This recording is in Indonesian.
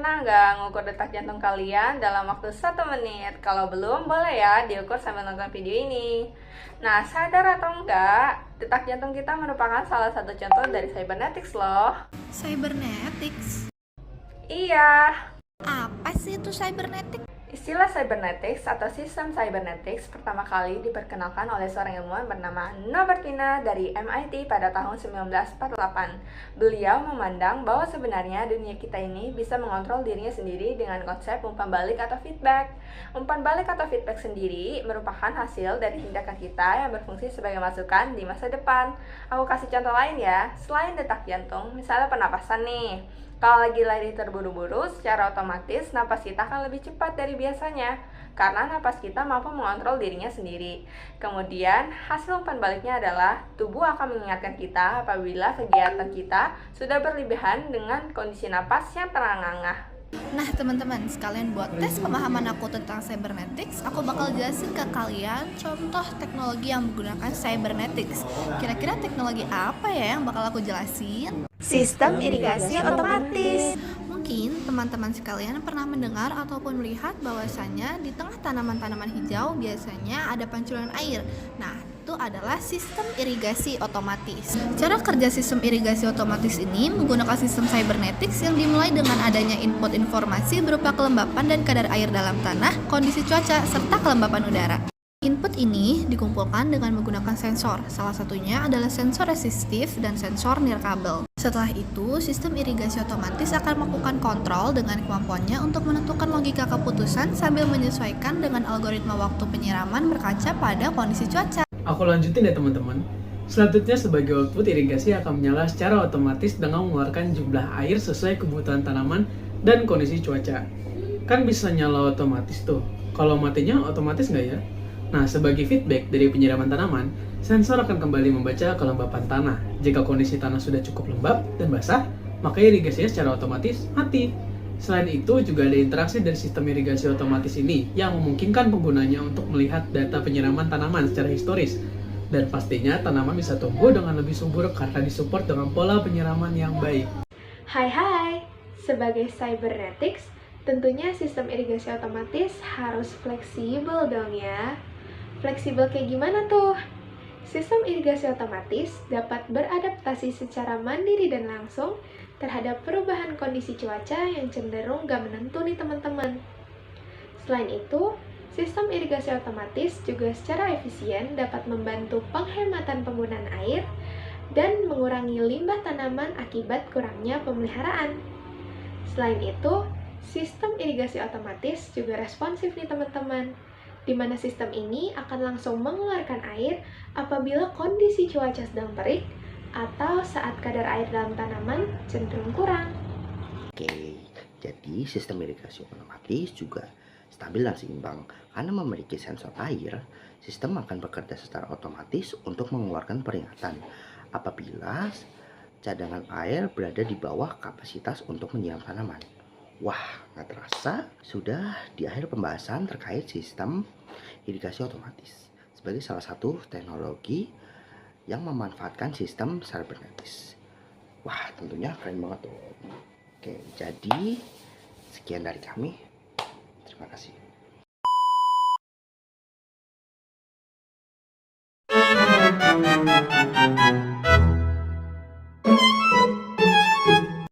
Pernah nggak ngukur detak jantung kalian dalam waktu 1 menit? Kalau belum, boleh ya diukur sambil nonton video ini. Nah, sadar atau enggak, detak jantung kita merupakan salah satu contoh dari cybernetics loh. Cybernetics? Iya, Apa sih itu cybernetic? istilah cybernetics atau sistem cybernetics pertama kali diperkenalkan oleh seorang ilmuwan bernama Nobertina dari MIT pada tahun 1948. Beliau memandang bahwa sebenarnya dunia kita ini bisa mengontrol dirinya sendiri dengan konsep umpan balik atau feedback. Umpan balik atau feedback sendiri merupakan hasil dari tindakan kita yang berfungsi sebagai masukan di masa depan. Aku kasih contoh lain ya, selain detak jantung, misalnya pernapasan nih. Kalau lagi lari terburu-buru, secara otomatis napas kita akan lebih cepat dari biasanya karena napas kita mampu mengontrol dirinya sendiri. Kemudian, hasil umpan baliknya adalah tubuh akan mengingatkan kita apabila kegiatan kita sudah berlebihan dengan kondisi napas yang terengah-engah. Nah teman-teman, sekalian buat tes pemahaman aku tentang cybernetics, aku bakal jelasin ke kalian contoh teknologi yang menggunakan cybernetics. Kira-kira teknologi apa ya yang bakal aku jelasin? Sistem irigasi otomatis. Mungkin teman-teman sekalian pernah mendengar ataupun melihat bahwasannya di tengah tanaman-tanaman hijau biasanya ada pancuran air. Nah, itu adalah sistem irigasi otomatis. Cara kerja sistem irigasi otomatis ini menggunakan sistem cybernetics yang dimulai dengan adanya input informasi berupa kelembapan dan kadar air dalam tanah, kondisi cuaca, serta kelembapan udara. Input ini dikumpulkan dengan menggunakan sensor, salah satunya adalah sensor resistif dan sensor nirkabel. Setelah itu, sistem irigasi otomatis akan melakukan kontrol dengan kemampuannya untuk menentukan logika keputusan sambil menyesuaikan dengan algoritma waktu penyiraman berkaca pada kondisi cuaca. Aku lanjutin ya teman-teman. Selanjutnya sebagai output, irigasi akan menyala secara otomatis dengan mengeluarkan jumlah air sesuai kebutuhan tanaman dan kondisi cuaca. Kan bisa nyala otomatis tuh. Kalau matinya otomatis nggak ya? Nah, sebagai feedback dari penyiraman tanaman, sensor akan kembali membaca kelembapan tanah. Jika kondisi tanah sudah cukup lembab dan basah, maka irigasinya secara otomatis mati. Selain itu, juga ada interaksi dari sistem irigasi otomatis ini yang memungkinkan penggunanya untuk melihat data penyiraman tanaman secara historis. Dan pastinya tanaman bisa tumbuh dengan lebih subur karena disupport dengan pola penyiraman yang baik. Hai, sebagai cybernetics, tentunya sistem irigasi otomatis harus fleksibel dong ya. Fleksibel kayak gimana tuh? Sistem irigasi otomatis dapat beradaptasi secara mandiri dan langsung terhadap perubahan kondisi cuaca yang cenderung gak menentu nih teman-teman. Selain itu, sistem irigasi otomatis juga secara efisien dapat membantu penghematan penggunaan air dan mengurangi limbah tanaman akibat kurangnya pemeliharaan. Selain itu, sistem irigasi otomatis juga responsif nih teman-teman, di mana sistem ini akan langsung mengeluarkan air apabila kondisi cuaca sedang terik atau saat kadar air dalam tanaman cenderung kurang. Oke, jadi sistem irigasi otomatis juga stabil dan seimbang. Karena memiliki sensor air, sistem akan bekerja secara otomatis untuk mengeluarkan peringatan apabila cadangan air berada di bawah kapasitas untuk menyiram tanaman. Wah, nggak terasa sudah di akhir pembahasan terkait sistem irigasi otomatis sebagai salah satu teknologi yang memanfaatkan sistem cybernetics. Wah, tentunya keren banget tuh. Oke, jadi sekian dari kami. Terima kasih.